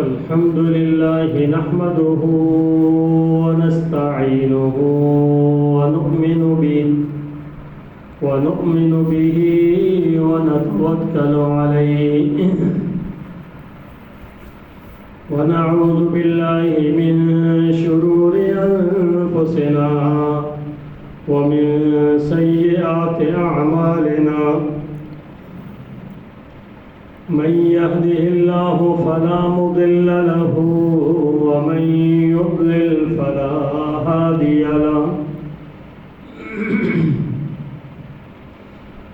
الحمد لله نحمده ونستعينه ونؤمن به ونتوكل عليه ونعوذ بالله من شرور أنفسنا ومن سيئات أعمالنا من يهده الله فلا مضل له ومن يضلل فلا هادي له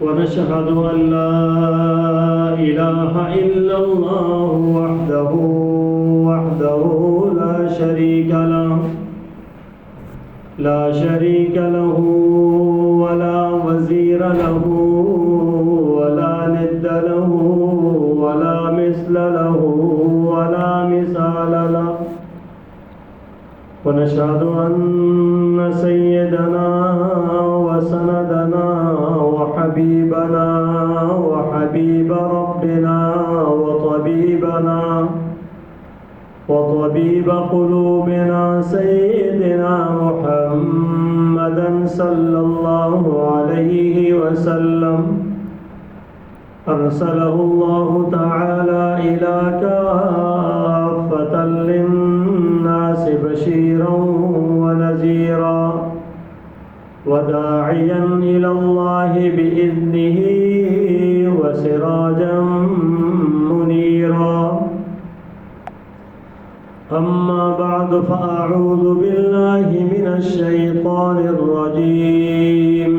ونشهد أن لا إله إلا الله وحده لا شريك له ولا وزير له ولا ند له ولا مثل له ولا مثال له ونشهد أن سيدنا وسندنا وحبيبنا وحبيب ربنا وطبيب قلوبنا سيدنا محمدا صلى الله عليه وسلم أرسله الله تعالى إلى كافة للناس بشيرا ونذيرا وداعيا إلى الله بإذنه وسراجا منيرا أما بعد فأعوذ بالله من الشيطان الرجيم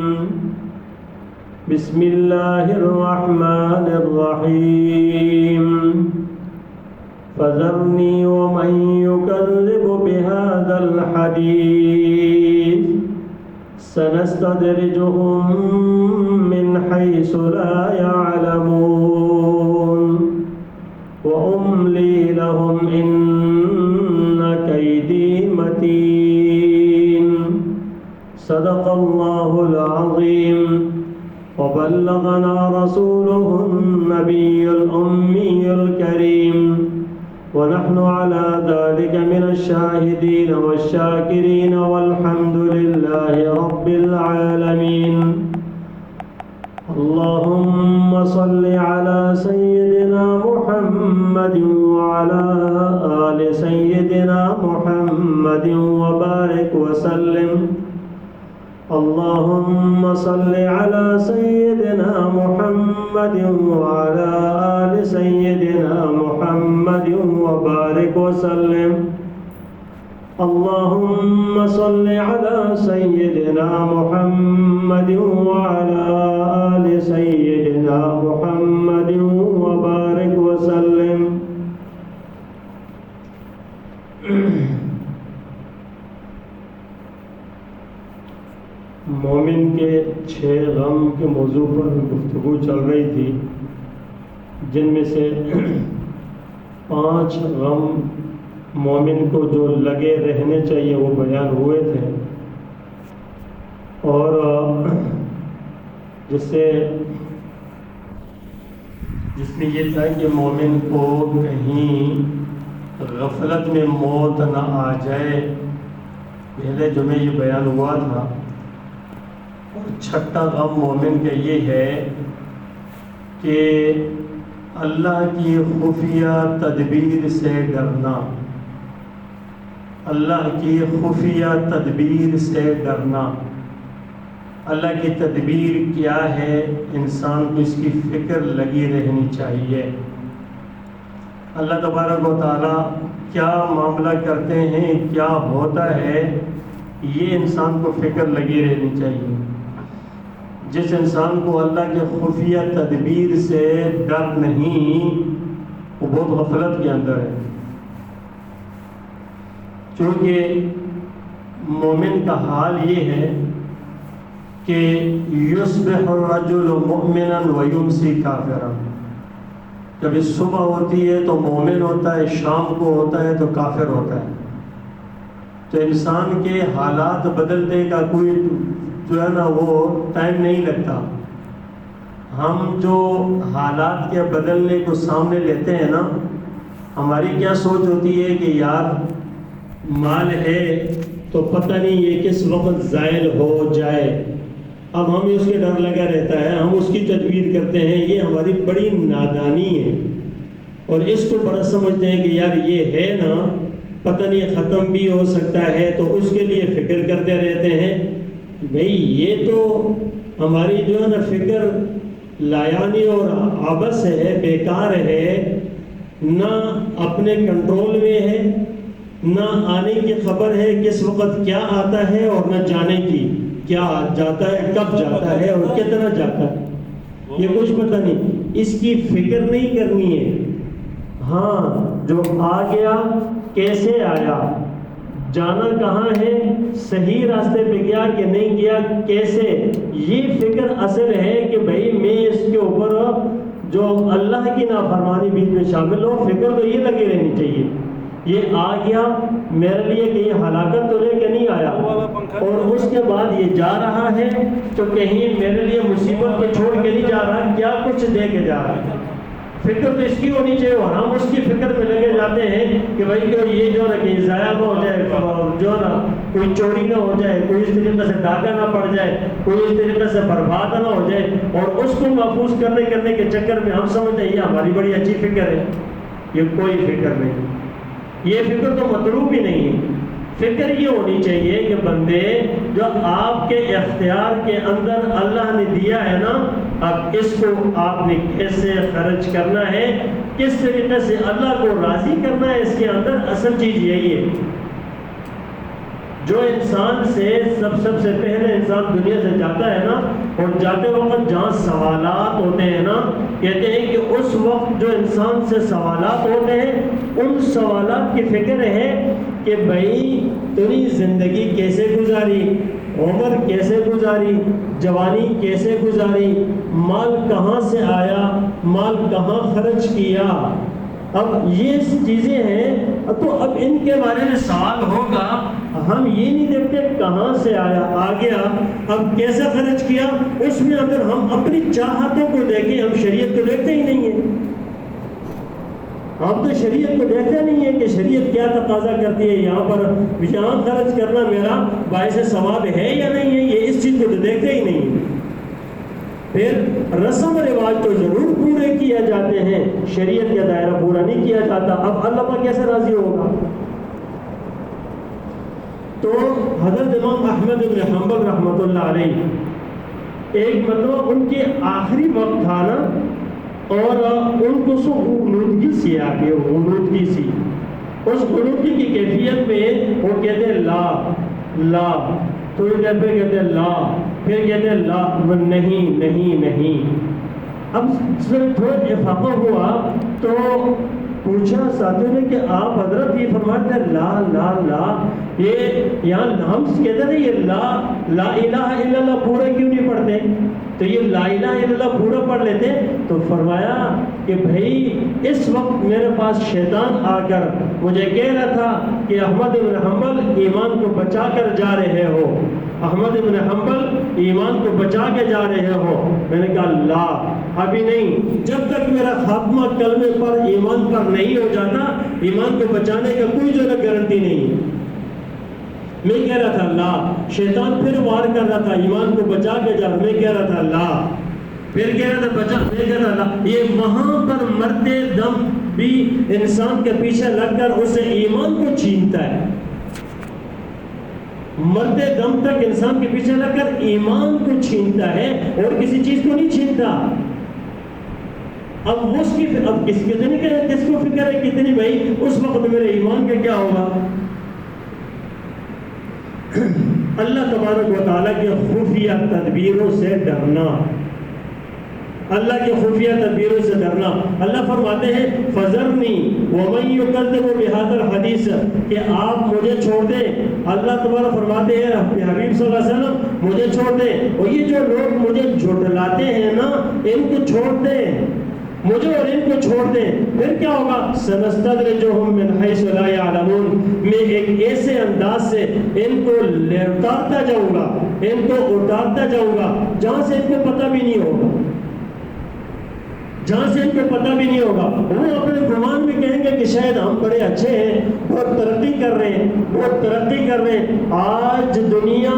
بسم الله الرحمن الرحيم فذرني ومن يكذب بهذا الحديث سنستدرجهم من حيث لا يعلمون وأملي لهم إن كيدي متين صدق الله العظيم وبلغنا رسوله النبي الأمي الكريم ونحن على ذلك من الشاهدين والشاكرين والحمد لله رب العالمين اللهم صل على سيدنا محمد وعلى آل سيدنا محمد وبارك وسلم اللهم صل على سيدنا محمد وعلى آل سيدنا محمد وبارك وسلم اللهم صل على سيدنا محمد وعلى آل سيدنا محمد وبارك وسلم مومن کے 6 غم کے موضوع پر گفتگو چل رہی تھی، جن میں سے 5 غم مومن کو جو لگے رہنے چاہیے وہ بیان ہوئے تھے، اور جس میں یہ تھا کہ مومن کو کہیں غفلت میں موت نہ آ جائے، پہلے جمعے یہ بیان ہوا تھا۔ اور 6واں غم مومن کا یہ ہے کہ اللہ کی خفیہ تدبیر سے ڈرنا، اللہ کی خفیہ تدبیر سے ڈرنا۔ اللہ کی تدبیر کیا ہے، انسان کو اس کی فکر لگی رہنی چاہیے۔ اللہ تبارک و تعالیٰ کیا معاملہ کرتے ہیں، کیا ہوتا ہے، یہ انسان کو فکر لگی رہنی چاہیے۔ جس انسان کو اللہ کے خفیہ تدبیر سے ڈر نہیں، وہ بہت غفلت کے اندر ہے، چونکہ مومن کا حال یہ ہے کہ یصبح الرجل مؤمنا ویمسی کافرا، جب صبح ہوتی ہے تو مومن ہوتا ہے، شام کو ہوتا ہے تو کافر ہوتا ہے۔ تو انسان کے حالات بدلنے کا کوئی جو ہے نا وہ ٹائم نہیں لگتا۔ ہم جو حالات کے بدلنے کو سامنے لیتے ہیں نا، ہماری کیا سوچ ہوتی ہے کہ یار مال ہے تو پتہ نہیں یہ کس وقت زائل ہو جائے، اب ہمیں اس کے ڈر لگا رہتا ہے، ہم اس کی تدبیر کرتے ہیں. یہ ہماری بڑی نادانی ہے اور اس کو بڑا سمجھتے ہیں کہ یار یہ ہے نا پتہ نہیں ختم بھی ہو سکتا ہے، تو اس کے لیے فکر کرتے رہتے ہیں. بھئی یہ تو ہماری جو ہے نا فکر لایانی اور عبث ہے، بیکار ہے، نہ اپنے کنٹرول میں ہے، نہ آنے کی خبر ہے کس وقت کیا آتا ہے، اور نہ جانے کی کیا جاتا ہے، کب جاتا ہے اور کتنا جاتا ہے، یہ کچھ پتہ نہیں. اس کی فکر نہیں کرنی ہے. ہاں جو آ گیا کیسے آیا، جانا کہاں ہے، صحیح راستے پہ گیا کہ نہیں گیا، کیسے، یہ فکر اصل ہے کہ بھئی میں اس کے اوپر جو اللہ کی نافرمانی بیچ میں شامل ہو، فکر تو یہ لگی رہنی چاہیے. یہ آ گیا میرے لیے کہیں ہلاکت تو لے کے نہیں آیا، اور اس کے بعد یہ جا رہا ہے تو کہیں میرے لیے مصیبت کو چھوڑ کے نہیں جا رہا، کیا کچھ دے کے جا رہا ہے. فکر تو اس کی ہونی چاہیے، اور ہم اس کی فکر میں لگے جاتے ہیں کہ بھائی کہ یہ جو ہے کہ ضائع نہ ہو جائے، جو ہے نا کوئی چوری نہ ہو جائے، کوئی اس طریقے سے ڈاکہ نہ پڑ جائے، کوئی اس طریقے سے برباد نہ ہو جائے، اور اس کو محفوظ کرنے کے چکر میں ہم سمجھتے ہیں یہ ہماری بڑی اچھی فکر ہے. یہ کوئی فکر نہیں، یہ فکر تو مطلوب ہی نہیں ہے. فکر یہ ہونی چاہیے کہ بندے جو آپ کے اختیار کے اندر اللہ نے دیا ہے نا، اب اس کو آپ نے کیسے خرچ کرنا ہے، کس طریقے سے اللہ کو راضی کرنا ہے، اس کے اندر اصل چیز یہی ہے. جو انسان سے سب سے پہلے انسان دنیا سے جاتا ہے نا، اور جاتے وقت جہاں سوالات ہوتے ہیں نا، کہتے ہیں کہ اس وقت جو انسان سے سوالات ہوتے ہیں، ان سوالات کی فکر ہے کہ بھائی تیری زندگی کیسے گزاری، عمر کیسے گزاری، جوانی کیسے گزاری، مال کہاں سے آیا، مال کہاں خرچ کیا. اب یہ چیزیں ہیں تو اب ان کے بارے میں سوال ہوگا. ہم یہ نہیں دیکھتے کہاں سے آیا، آ گیا، اب کیسے خرچ کیا. اس میں اگر ہم اپنی چاہتوں کو دیکھیں، ہم شریعت کو دیکھتے ہی نہیں ہیں. ہم تو شریعت کو دیکھتے نہیں ہیں کہ شریعت کیا تقاضا کرتی ہے، یہاں خرچ کرنا میرا باعث ثواب ہے یا نہیں ہے، یہ اس چیز کو تو دیکھتے ہی نہیں ہیں. پھر رسم رواج تو ضرور پورے کیے جاتے ہیں، شریعت کا دائرہ پورا نہیں کیا جاتا. اب اللہ پاک کیسے راضی ہوگا؟ تو حضرت امام احمد بن حنبل رحمۃ اللہ علیہ ایک مرتبہ ان کے آخری وقت تھا نا، اور ان کو غنودگی سی آ گئی، غنودگی سی. اس غنودگی کی کیفیت میں وہ کہتے ہیں لا لا، تھوڑی دیر پہ کہتے ہیں لا، پھر کہتے ہیں لا، نہیں نہیں نہیں. اب تھوڑا افاقہ ہوا تو پوچھا ساتھیوں نے کہ آپ حضرت یہ فرماتے ہیں لا لا لا، یہ یہاں ہم کہتے ہیں یہ لا الہ الا اللہ پورا کیوں نہیں پڑھتے؟ تو یہ لا الہ الا اللہ پورا پڑھ لیتے. تو فرمایا کہ بھائی اس وقت میرے پاس شیطان آ کر مجھے کہہ رہا تھا کہ احمد بن حنبل ایمان کو بچا کر جا رہے ہو، احمد بن حنبل ایمان کو بچا کے جا رہے ہو. میں نے کہا لا، ابھی نہیں، جب تک میرا خاتمہ کلمے پر ایمان پر نہیں ہو جاتا، ایمان کو بچانے کا کوئی جو ہے گارنٹی نہیں. میں کہہ رہا تھا لا، شیطان پھر وار کر رہا تھا ایمان کو بچا کے جا، میں کہہ رہا تھا لا، پھر کہہ رہا تھا بچا، میں کہہ رہا تھا. یہ وہاں پر مرتے دم بھی انسان کے پیچھے لگ کر اسے ایمان کو چھینتا ہے. مرتے دم تک انسان کے پیچھے لگ کر ایمان کو چھینتا ہے اور کسی چیز کو نہیں چھینتا. اب اس کی اب کس کو فکر ہے کتنی بھائی اس وقت میرے ایمان کا کیا ہوگا. اللہ تبارک و تعالیٰ کے خفیہ تدبیروں سے ڈرنا، اللہ کی خفیہ تدبیروں سے ڈرنا. اللہ فرماتے ہیں فَذَرْنِي وَمَن يُكَذِّبُ بِهَذَا الْحَدِيثِ، کہ آپ مجھے چھوڑ دیں. اللہ تبارک فرماتے ہیں حبیب صلی اللہ علیہ وسلم مجھے چھوڑ دیں، اور یہ جو لوگ مجھے جھٹلاتے ہیں نا ان کو چھوڑ دیں، مجھے اور ان کو چھوڑ دیں. پھر کیا ہوگا؟ سَنَسْتَدْرِجُهُم مِّنْ حَيْثُ لَا يَعْلَمُونَ، میں ایک ایسے انداز سے ان کو اتارتا جاؤں گا، ان کو اتارتا جاؤں گا جہاں سے ان کو پتہ بھی نہیں ہوگا. جہاں سے ان کو پتہ بھی نہیں ہوگا. وہ اپنے گمان میں کہیں گے کہ شاید ہم بڑے اچھے ہیں, بہت ترقی کر رہے ہیں, بہت ترقی کر رہے ہیں. آج دنیا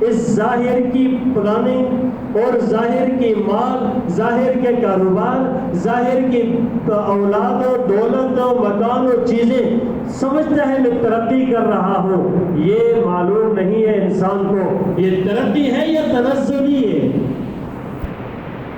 اس ظاہر کی پلاننگ اور ظاہر کی مال, ظاہر کے کاروبار, ظاہر کی اولاد و دولت و مکان و چیزیں سمجھتا ہے میں ترقی کر رہا ہوں. یہ معلوم نہیں ہے انسان کو یہ ترقی ہے یا تنزلی ہے,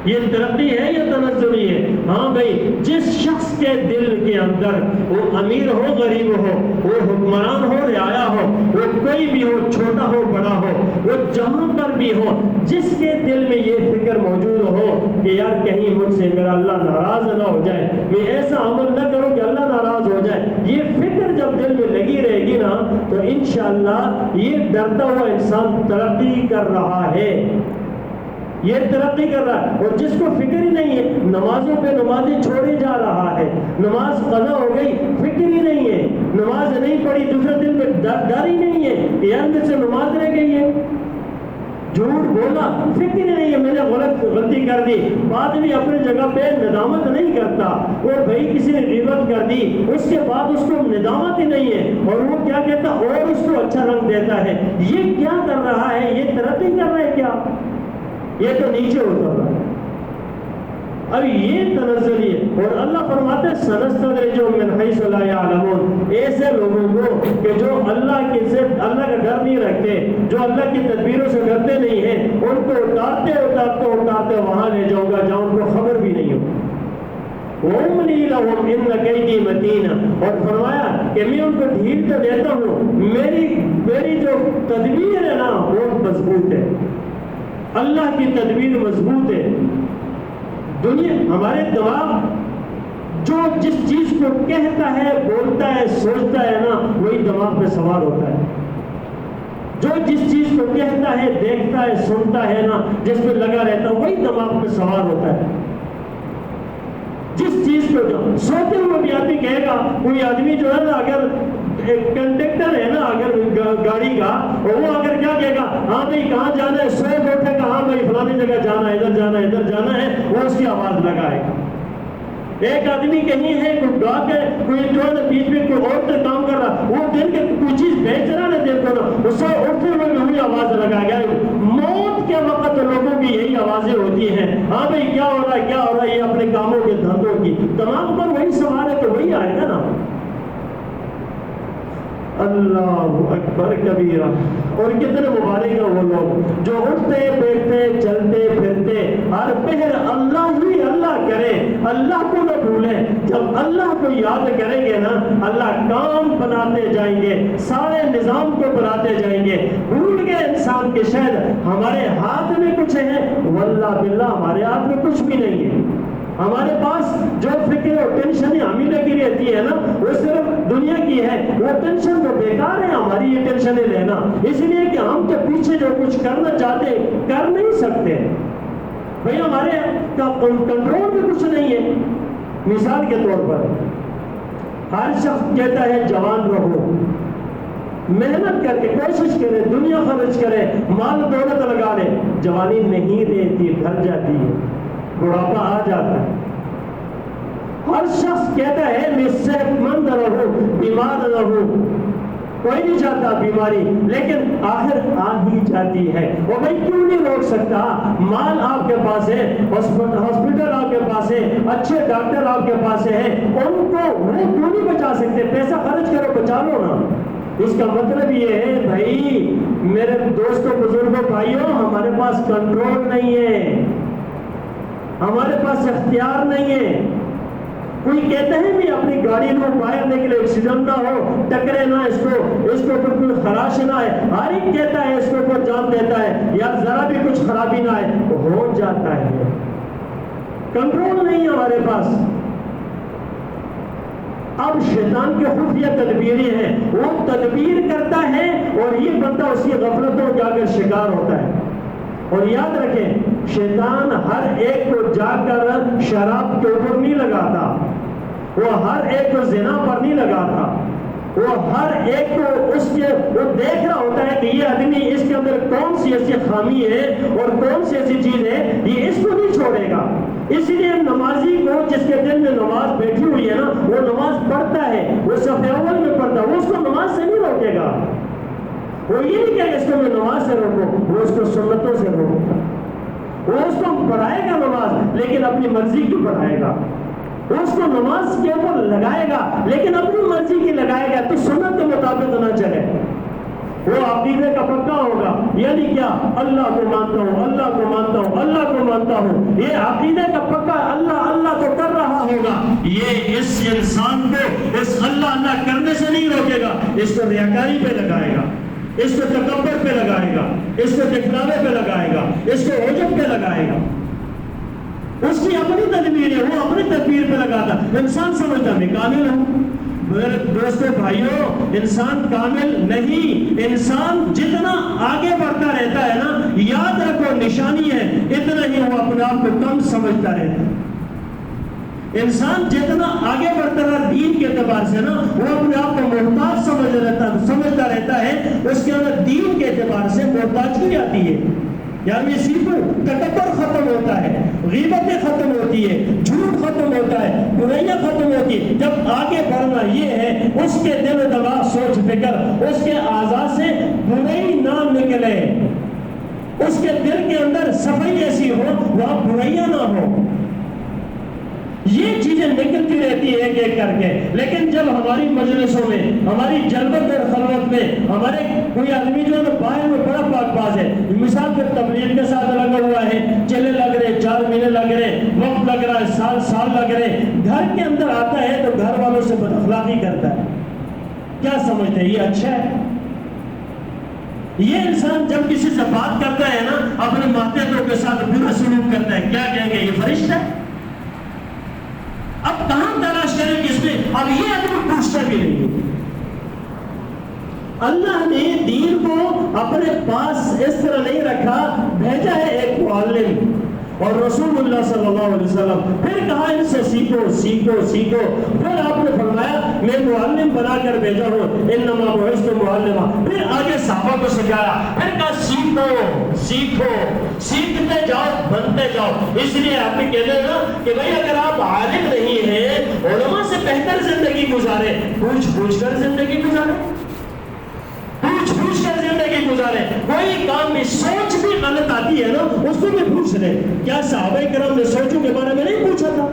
یہ ترقی ہے یا تنزلی ہے. ہاں بھائی, جس شخص کے دل کے اندر, وہ امیر ہو غریب ہو, وہ حکمران ہو رعایا ہو, وہ کوئی بھی ہو, چھوٹا ہو بڑا ہو, وہ جہاں پر بھی ہو, جس کے دل میں یہ فکر موجود ہو کہ یار کہیں مجھ سے میرا اللہ ناراض نہ ہو جائے, میں ایسا عمل نہ کروں کہ اللہ ناراض ہو جائے, یہ فکر جب دل میں لگی رہے گی نا تو انشاءاللہ یہ ڈرتا ہوا انسان ترقی کر رہا ہے, یہ ترقی کر رہا ہے. اور جس کو فکر ہی نہیں ہے, نمازوں پہ نمازیں چھوڑے جا رہا ہے, نماز قضا ہو گئی, فکر ہی نہیں ہے, نماز نہیں پڑھی, دوسرے دن میں ڈر ہی نہیں ہے کہ یار مجھ سے نماز رہ گئی ہے, جھوٹ بولا, فکر ہی نہیں ہے میں نے غلطی کر دی, بعد میں اپنی جگہ پہ ندامت نہیں کرتا. اور بھائی کسی نے غیبت کر دی, اس کے بعد اس کو ندامت ہی نہیں ہے, اور وہ کیا کہتا اور اس کو اچھا رنگ دیتا ہے. یہ کیا کر رہا ہے, یہ ترقی کر رہا ہے کیا, یہ تو نیچے ہوتا تھا. اب یہ تنزلی ہے. اور اللہ فرماتے ہیں سنستدرجہم من حیث لا یعلمون, ایسے لوگوں کو کہ جو اللہ کا ڈر نہیں رکھتے, جو اللہ کی تدبیروں سے ڈرتے نہیں ہیں, ان کو اتارتے وہاں لے جاؤں گا جہاں ان کو خبر بھی نہیں ہوگی. وَأُمْلِي لَهُمْ إِنَّ كَيْدِي مَتِينٌ, اور فرمایا کہ میں ان کو ڈھیل تو دیتا ہوں, میری جو تدبیر ہے نا وہ مضبوط ہے, اللہ کی تدبیر مضبوط ہے. دنیا ہمارے دماغ جو جس چیز کو کہتا ہے, بولتا ہے, سوچتا ہے نا, وہی دماغ پہ سوار ہوتا ہے. جو جس چیز کو کہتا ہے, دیکھتا ہے, سنتا ہے نا, جس پہ لگا رہتا ہے, وہی دماغ پہ سوار ہوتا ہے. جس چیز کو جو سوتے ہوئے بھی آدمی کہے گا, کوئی آدمی جو ہے نا اگر کنڈکٹر ہے نا اگر گاڑی کا, اور وہ اگر کیا کہے گا, ہاں بھائی کہاں جانا ہے, سو بیٹھے گا, ہاں بھائی فلانی جگہ جانا ہے, ادھر جانا ہے, ادھر جانا ہے, وہ اس کی آواز لگائے گا. ایک آدمی کہیں ہے, کوئی ڈاک ہے, کوئی جو ہے بیچ میں کوئی اور کام کر رہا, وہ دن کے کوئی چیز بیچ رہا نا, دیکھو نا, اس سے اٹھتے ہوئے بھی وہی آواز لگائے گا. موت کے وقت لوگوں کی یہی آوازیں ہوتی ہیں, ہاں بھائی کیا ہو رہا ہے, کیا ہو رہا ہے, یہ اپنے کاموں کے دھندوں کی, تمام پر وہی سوال ہے تو وہی آئے گا نا. اللہ اکبر کبیرہ. اور کتنے مبارک ہیں وہ لوگ جو اٹھتے بیٹھتے چلتے پھرتے ہر پہر اللہ ہی اللہ کریں, اللہ کو نہ بھولیں. جب اللہ کو یاد کریں گے نا, اللہ کام بناتے جائیں گے, سارے نظام کو بناتے جائیں گے. بھول گئے انسان کے شاید ہمارے ہاتھ میں کچھ ہے, واللہ باللہ ہمارے ہاتھ میں کچھ بھی نہیں ہے. ہمارے پاس جو فکر اور ٹینشن ہمیں لگی رہتی ہے نا, وہ صرف دنیا کی ہے, وہ ٹینشن تو بیکار ہے ہماری یہ ٹینشنیں لینا, اس لیے کہ ہم کے پیچھے جو کچھ کرنا چاہتے کر نہیں سکتے بھئی, ہمارے کنٹرول میں کچھ نہیں ہے. مثال کے طور پر ہر شخص کہتا ہے جوان رہو, محنت کر کے کوشش کرے, دنیا خرچ کرے, مال دولت لگا لے, جوانی نہیں رہتی, ڈھل جاتی ہے, بڑھاپا آ جاتا ہے. ہر شخص کہتا ہے میں صحت مند رہوں, بیمار نہ ہوں, کوئی نہیں چاہتا بیماری, لیکن آخر آ ہی جاتی ہے. وہ بھائی کیوں نہیں روک سکتا, مال آپ کے پاس ہے, ہاسپٹل آپ کے پاس ہے, اچھے ڈاکٹر آپ کے پاس ہے, ان کو وہ کیوں نہیں بچا سکتے, پیسہ خرچ کرو, بچا لو نا. اس کا مطلب یہ ہے بھائی میرے دوستوں بزرگوں بھائیوں, ہمارے پاس کنٹرول نہیں ہے, ہمارے پاس اختیار نہیں ہے. کوئی کہتا ہے میں اپنی گاڑی کو باہر نکلے, ایکسیڈنٹ نہ ہو, ٹکرے نہ, اس کو بالکل خراش نہ ہے, ہر ایک کہتا ہے, اس کو جان دیتا ہے یا ذرا بھی کچھ خرابی نہ ہے, ہو جاتا ہے. کنٹرول نہیں ہے ہمارے پاس. اب شیطان کے خفیہ تدبیریں ہیں, وہ تدبیر کرتا ہے اور یہ بندہ اس کی غفلتوں کا اگر شکار ہوتا ہے. اور یاد رکھیں شیطان ہر ایک کو جا کر شراب کے اوپر نہیں لگاتا, وہ ہر ایک کو زنا پر نہیں لگاتا, وہ ہر ایک کو وہ دیکھ رہا ہوتا ہے کہ یہ آدمی اس کے اندر کون سی ایسی خامی ہے اور کون سی ایسی چیز ہے, یہ اس کو نہیں چھوڑے گا. اس لیے نمازی کو جس کے دل میں نماز بیٹھی ہوئی ہے نا، وہ نماز پڑھتا ہے، وہ صف اول میں پڑھتا ہے، وہ اس کو نماز سے نہیں روکے گا، وہ یہ نہیں کہے اس کو میں نماز سے روکوں، وہ اس کو سنتوں سے روکے گا، وہ اس کو پڑھائے گا نماز لیکن اپنی مرضی کی پڑھائے گا، وہ اس کو نماز کے اوپر لگائے گا لیکن اپنی مرضی کی لگائے گا، تو سنت کے مطابق نہ چلے، وہ عقیدے کا پکا ہوگا، یعنی کیا، اللہ کو مانتا ہوں، اللہ کو مانتا ہوں، اللہ کو مانتا ہوں، یہ عقیدے کا پکا اللہ اللہ تو کر رہا ہوگا، یہ اس انسان کو اس اللہ اللہ کرنے سے نہیں روکے گا، اس کو ریاکاری پہ لگائے گا، اس کو تکبر پہ لگائے گا، اس کو دکھلاوے پہ لگائے گا، اس کو عجب پہ لگائے گا، اس کی اپنی تدبیر ہے، وہ اپنی تدبیر پہ لگاتا، انسان سمجھتا میں کامل ہوں۔ میرے دوستو بھائیوں، انسان کامل نہیں، انسان جتنا آگے بڑھتا رہتا ہے نا، یاد رکھو نشانی ہے، اتنا ہی وہ اپنے آپ کو کم سمجھتا رہتا ہے۔ انسان جتنا آگے بڑھتا رہتا دین کے اعتبار سے نا، وہ اپنے آپ کو محتاج سمجھتا رہتا ہے، اس کے اندر دین کے اعتبار سے محتاجگی آتی ہے، یعنی سیکھو، تکبر ختم ہوتا ہے، غیبتیں ختم ہوتی ہے، جھوٹ ختم ہوتا ہے، برائیاں ختم ہوتی ہے۔ جب آگے بڑھنا یہ ہے، اس کے دل و دماغ سوچ فکر، اس کے اعضاء سے برائی نہ نکلے، اس کے دل کے اندر صفائی ایسی ہو وہاں برائیاں نہ ہو، یہ چیزیں نکلتی رہتی ہے ایک ایک کر کے۔ لیکن جب ہماری مجلسوں میں، ہماری جلوت اور خلوت میں، ہمارے کوئی آدمی جو ہے باہر میں بڑا پاک باز ہے، مثال پر تبلیغ کے ساتھ لگا ہوا ہے، چلے لگ رہے، 4 مہینے لگ رہے، وقت لگ رہا ہے، سال لگ رہے، گھر کے اندر آتا ہے تو گھر والوں سے بد اخلاقی کرتا ہے، کیا سمجھتے ہیں یہ اچھا ہے؟ یہ انسان جب کسی سے بات کرتا ہے نا، اپنے ماتحتوں کے ساتھ برا سلوک کرتا ہے، کیا کہیں گے یہ فرشتہ ہے؟ اب کہاں تلاش کریں گے اس میں؟ اب یہ آدمی پوچھتا بھی نہیں۔ اللہ نے دین کو اپنے پاس اس طرح نہیں رکھا، بھیجا ہے ایک معلم اور رسول اللہ صلی اللہ علیہ وسلم، پھر کہا ان سے سیکھو سیکھو سیکھو، پھر آپ نے فرمایا میں معلم بنا کر بھیجا ہوں، انما بعثت معلما، پھر آگے صحابہ کو سکھایا، پھر کہا سیکھو سیکھو، سیکھتے جاؤ بنتے جاؤ۔ اس لیے آپ بھی کہتے ہیں نا کہ بھائی اگر آپ عالم نہیں ہیں، علماء سے بہتر زندگی گزارے، پوچھ پوچھ کر زندگی گزارے، پوچھ پوچھ کر زندگی گزارے، کوئی کام میں سوچ بھی غلط آتی ہے نا، اس کو بھی پوچھ لیں۔ کیا صحابہ کرام نے سوچوں کے بارے میں نہیں پوچھا تھا؟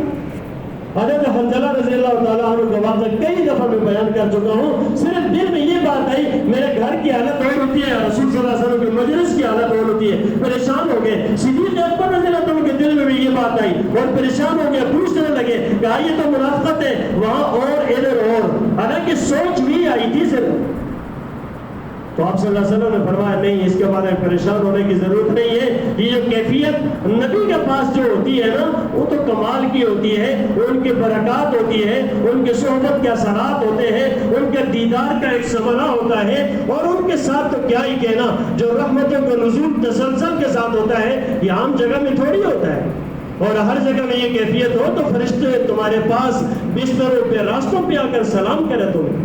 حضرت حنظلہ رضی اللہ تعالیٰ عنہ کا واقعہ کئی دفعہ میں بیان کر چکا ہوں، صرف دل میں یہ بات آئی، میرے گھر کی حالت اور ہوتی ہے، رسول صلی اللہ علیہ وسلم کی مجلس کی حالت اور ہوتی ہے، پریشان ہو گئے، صدیق اکبر رضی اللہ عنہ کے دل میں بھی یہ بات آئی اور پریشان ہو گئے، پوچھنے لگے کہ یہ تو منافقت ہے، وہاں اور ادھر اور، حالانکہ سوچ بھی آئی تھی صرف۔ تو آپ صلی اللہ علیہ وسلم نے فرمایا نہیں، اس کے بارے میں پریشان ہونے کی ضرورت نہیں ہے، یہ جو کیفیت نبی کے پاس جو ہوتی ہے نا، وہ تو کمال کی ہوتی ہے، ان کی برکات ہوتی ہے، ان کے صحبت کے اثرات ہوتے ہیں، ان کے دیدار کا ایک ثمرہ ہوتا ہے، اور ان کے ساتھ تو کیا ہی کہنا، جو رحمتوں کا نزول تسلسل کے ساتھ ہوتا ہے، یہ عام جگہ میں تھوڑی ہوتا ہے، اور ہر جگہ میں یہ کیفیت ہو تو فرشتے تمہارے پاس بستروں پہ راستوں پہ آ کر سلام کرے تمہیں۔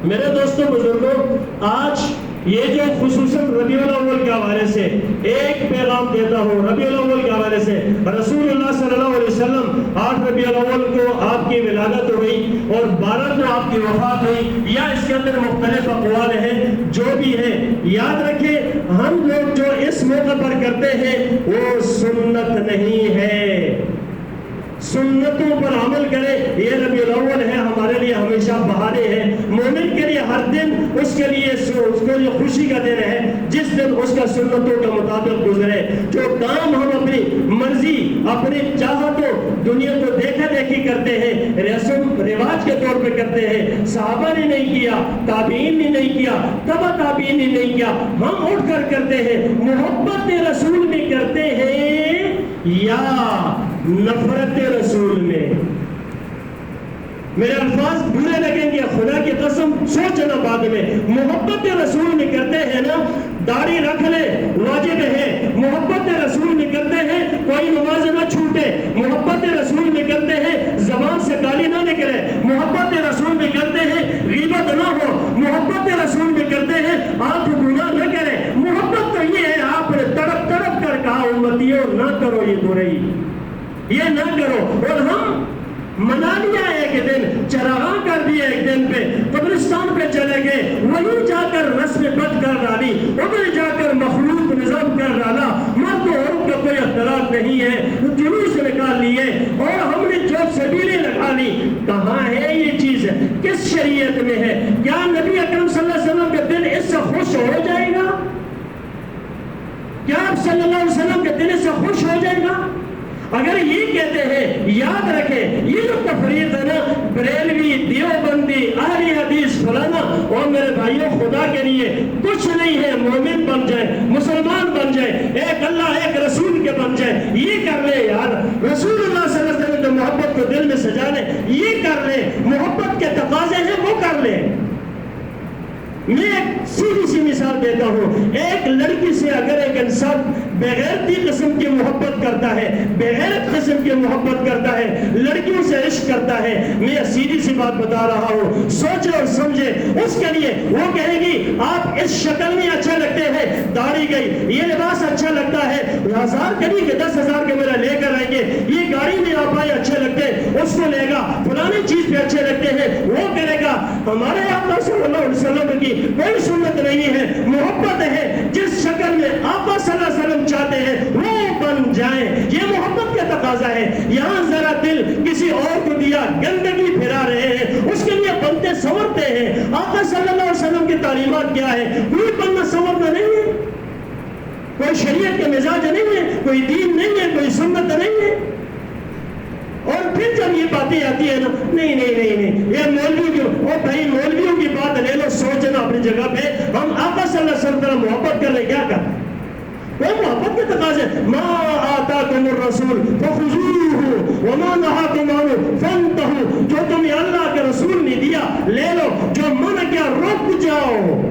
میرے دوستوں بزرگوں، آج یہ جو خصوصاً ربیع الاول کے حوالے سے ایک پیغام دیتا ہوں، ربیع الاول کے حوالے سے رسول اللہ صلی اللہ علیہ وسلم 8 ربیع الاول کو آپ کی ولادت ہوئی اور 12 کو آپ کی وفات ہوئی، یا اس کے اندر مختلف اقوال ہیں، جو بھی ہے یاد رکھیں، ہم لوگ جو اس موقع پر کرتے ہیں وہ سنت نہیں ہے، سنتوں پر عمل کرے، یہ ربیع الاول ہے ہمارے لیے ہمیشہ بہانے ہیں، مومن کے لیے ہر دن اس کے لیے اس کو جو خوشی کا دن ہے، جس دن اس کا سنتوں کے مطابق گزرے۔ جو کام ہم اپنی مرضی، اپنی چاہتوں، دنیا کو دیکھا دیکھی کرتے ہیں، رسم رواج کے طور پہ کرتے ہیں، صحابہ نے نہیں کیا، تابعین نے نہیں کیا، تبع تابعین نے نہیں کیا، ہم اٹھ کر کرتے ہیں، محبت رسول میں کرتے ہیں یا نفرت رسول میں؟ میرے الفاظ برے لگیں گے، خدا کی قسم سوچنا بعد میں، محبت رسول میں کرتے ہیں نا، داڑھی رکھ لے واجب ہے، محبت رسول میں کرتے ہیں کوئی نماز نہ چھوٹے، محبت رسول میں کرتے ہیں زبان سے گالی نہ نکلے، محبت رسول میں کرتے ہیں غیبت نہ ہو، محبت رسول میں کرتے ہیں آپ گناہ نہ کریں، محبت تو یہ ہے آپ نے تڑپ تڑپ کر کہا امتیوں نہ کرو کرو یہ برئی، یہ نہ کرو. اور ہم منا لیا ایک دن، چراغاں کر دیا ایک دن پہ، قبرستان پہ چلے گئے، وہیں جا کر رسم بد کر ڈالی، ادھر جا کر مخلوق نظام کر ڈالا، مرد و عورت کا کوئی اختلاف نہیں ہے، جلوس نکال لیے اور ہم نے جو سبیلیں لگا لی. کہاں ہے یہ چیز؟ کس شریعت میں ہے؟ کیا نبی اکرم صلی اللہ علیہ وسلم کا دل اس سے خوش ہو جائے گا؟ کیا آپ صلی اللہ علیہ وسلم کے دل سے خوش ہو جائے گا؟ اگر یہ کہتے ہیں، یاد رکھیں یہ جو تفریق ہے نا، بریلوی، دیوبندی، اہل حدیث فلانا، اور میرے بھائیوں خدا کے لیے کچھ نہیں ہے. مومن بن جائے، مسلمان بن جائے، ایک اللہ ایک رسول کے بن جائے، یہ کر لے یار. رسول اللہ صلی اللہ علیہ وسلم جو محبت کو دل میں سجا لے، یہ کر لے. محبت کے تقاضے ہیں وہ کر لے. میں ایک سیدھی سی مثال دیتا ہوں. ایک لڑکی سے اگر ایک انسان بغیرتی قسم کی محبت کرتا ہے، بغیرت قسم کی محبت کرتا ہے، لڑکیوں سے عشق کرتا ہے، میں سیدھی سی بات بتا رہا ہوں، سوچے اور سمجھے. اس کے لیے وہ کہے گی آپ اس شکل میں اچھے لگتے ہیں، داڑھی گئی، یہ لباس اچھا لگتا ہے، 1000 کے لیے 10,000 کے میرا لے کر آئیں گے، یہ گاڑی میں آپ آئے اچھے لگتے ہیں، اس کو لے گا، فلانی چیز پہ اچھے لگتے ہیں، وہ کرے گا. ہمارے آقا صلی اللہ علیہ وسلم کی کوئی سنت نہیں ہے. محبت ہے جس شکل میں آقا صلی اللہ علیہ وسلم چاہتے ہیں وہ بن جائیں. یہ محبت کا تقاضا ہے. یہاں ذرا دل کسی اور کو دیا، گندگی پھیلا رہے ہیں، اس کے لیے بنتے سنورتے ہیں. آقا صلی اللہ علیہ وسلم کی تعلیمات کیا ہے؟ کوئی بننا سنورنا نہیں ہے، کوئی شریعت کے مزاج نہیں ہے، کوئی دین نہیں ہے، کوئی سنت نہیں ہے. اور پھر جب یہ باتیں آتی ہے نا، نہیں نہیں نہیں نہیں یہ مولوی جو، اور بھائی مولویوں کی بات لے لو، سوچنا اپنی جگہ پہ. ہم آقا صلی اللہ علیہ وسلم طرح محبت کر لیں، کیا کریں؟ وہ محبت کے تقاضے، ما آتاکم الرسول فخذوہ وما نہاکم عنہ فانتہوا. جو تمہیں اللہ کے رسول نے دیا لے لو، جو منع کیا رک جاؤ.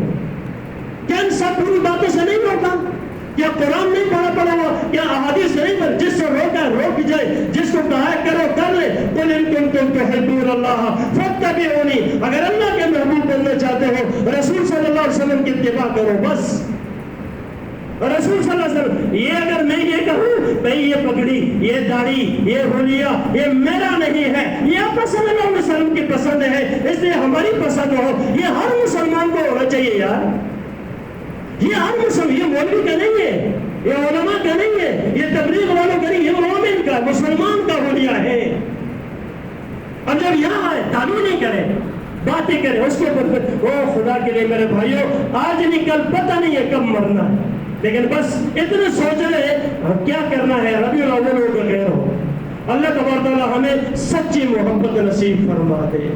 کیا ان سب پوری باتوں سے نہیں روکا؟ کیا قرآن نہیں پڑھا ہوا؟ کیا احادیث نہیں پڑھ؟ جس سے روکا روک جائے، جس کو کہا کرو کر لے. قل ان کنتم تحبون اللہ فاتبعونی. اگر اللہ کے محبوب بننا چاہتے ہو، رسول صلی اللہ علیہ وسلم کی اتباع کرو بس. رسول صلی اللہ علیہ وسلم، یہ اگر میں یہ کہوں بھئی یہ پگڑی، یہ داڑھی، یہ حلیہ یہ میرا نہیں ہے، یہ آپ صلی اللہ علیہ وسلم کی پسند ہے، اس لیے ہماری پسند ہو، یہ ہر مسلمان کو ہونا چاہیے یار. یہ ہر مسلم، یہ مولوی کا نہیں ہے، یہ علماء کا نہیں ہے، یہ تبلیغ والوں کا نہیں، یہ مومن کا، مسلمان کا حلیہ ہے. اب جب یہاں آئے تعلیم نہیں کرے، باتیں کرے، اس کے اوپر او خدا کے لیے میرے بھائیوں، آج نہیں کل پتہ نہیں ہے کب مرنا ہے، لیکن بس اتنے سوچ رہے کیا کرنا ہے. ربیع الاول ہو کے غیر ہو. اللہ تبارک و تعالی ہمیں سچی محبت نصیب فرما دے.